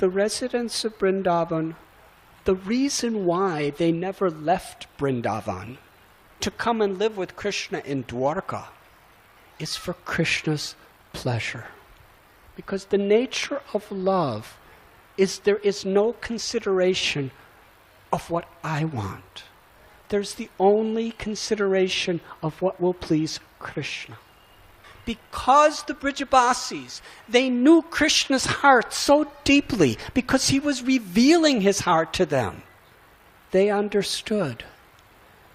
the residents of Vrindavan, the reason why they never left Vrindavan to come and live with Krishna in Dwarka is for Krishna's pleasure. Because the nature of love is there is no consideration of what I want. There's the only consideration of what will please Krishna. Because the Vrajavasis, they knew Krishna's heart so deeply because he was revealing his heart to them. They understood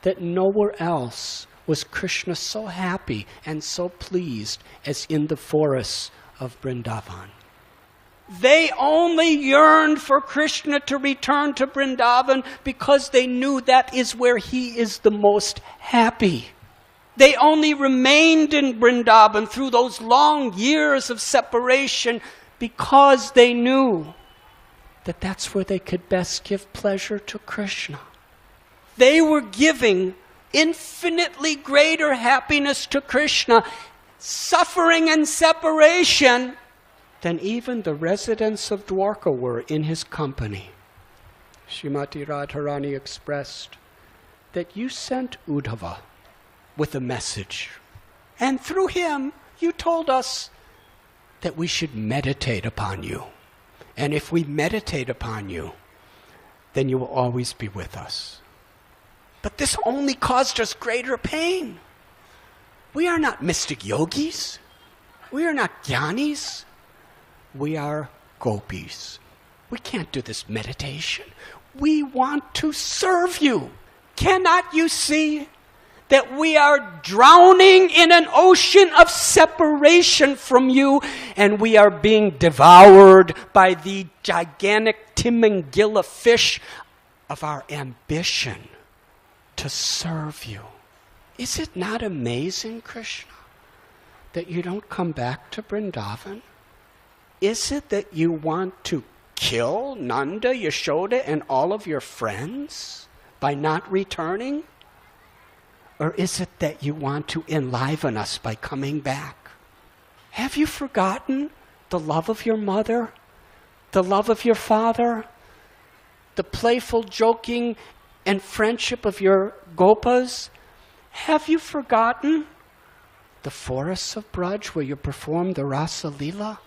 that nowhere else was Krishna so happy and so pleased as in the forests of Vrindavan. They only yearned for Krishna to return to Vrindavan because they knew that is where he is the most happy. They only remained in Vrindavan through those long years of separation because they knew that that's where they could best give pleasure to Krishna. They were giving infinitely greater happiness to Krishna, suffering and separation, than even the residents of Dwarka were in his company. Srimati Radharani expressed that you sent Uddhava with a message, and through him you told us that we should meditate upon you. And if we meditate upon you, then you will always be with us. But this only caused us greater pain. We are not mystic yogis. We are not jnanis. We are gopis. We can't do this meditation. We want to serve you. Cannot you see that we are drowning in an ocean of separation from you, and we are being devoured by the gigantic Timangila fish of our ambition to serve you? Is it not amazing, Krishna, that you don't come back to Vrindavan? Is it that you want to kill Nanda, Yashoda, and all of your friends by not returning? Or is it that you want to enliven us by coming back? Have you forgotten the love of your mother, the love of your father, the playful joking and friendship of your gopas? Have you forgotten the forests of Braj where you performed the Rasa Leela?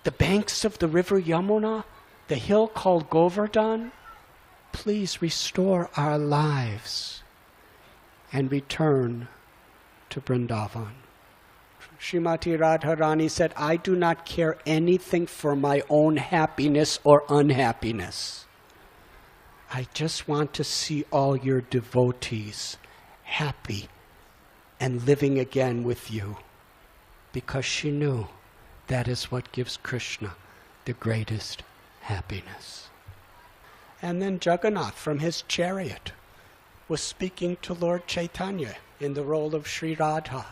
The banks of the river Yamuna, the hill called Govardhan? Please restore our lives and return to Vrindavan. Srimati Radharani said, I do not care anything for my own happiness or unhappiness. I just want to see all your devotees happy and living again with you. Because she knew that is what gives Krishna the greatest happiness. And then Jagannath from his chariot was speaking to Lord Chaitanya in the role of Sri Radha.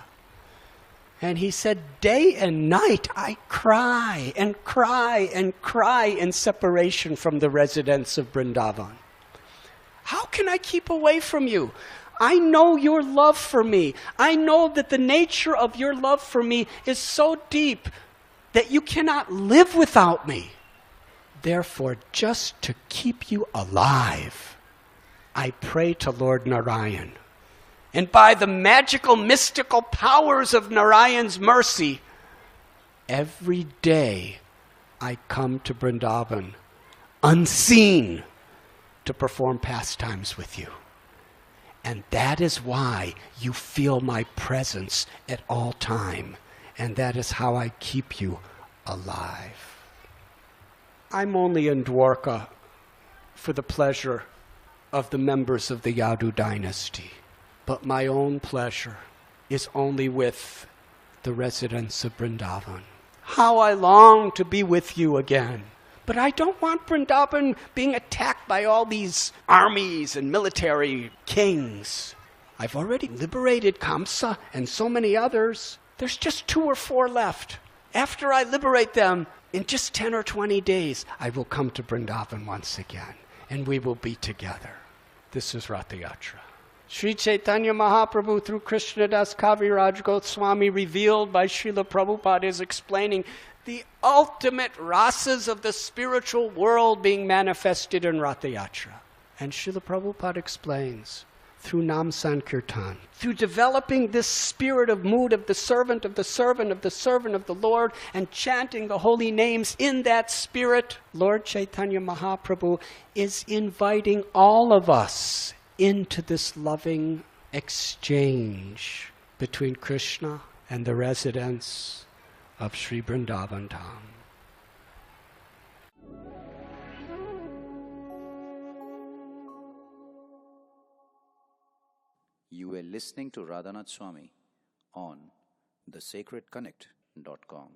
And he said, day and night I cry and cry and cry in separation from the residents of Vrindavan. How can I keep away from you? I know your love for me. I know that the nature of your love for me is so deep that you cannot live without me. Therefore, just to keep you alive, I pray to Lord Narayan. And by the magical, mystical powers of Narayan's mercy, every day I come to Vrindavan, unseen, to perform pastimes with you. And that is why you feel my presence at all time. And that is how I keep you alive. I'm only in Dwarka for the pleasure of the members of the Yadu dynasty. But my own pleasure is only with the residents of Vrindavan. How I long to be with you again. But I don't want Vrindavan being attacked by all these armies and military kings. I've already liberated Kamsa and so many others. There's just 2 or 4 left. After I liberate them, in just 10 or 20 days, I will come to Vrindavan once again, and we will be together. This is Ratha Yatra. Sri Chaitanya Mahaprabhu through Krishnadas Kaviraj Goswami, revealed by Srila Prabhupada, is explaining the ultimate rasas of the spiritual world being manifested in Ratha Yatra. And Srila Prabhupada explains, through Nam Sankirtan, through developing this spirit of mood of the servant of the servant of the servant of the Lord, and chanting the holy names in that spirit, Lord Chaitanya Mahaprabhu is inviting all of us into this loving exchange between Krishna and the residents of Sri Vrindavan Dham. You were listening to Radhanath Swami on thesacredconnect.com.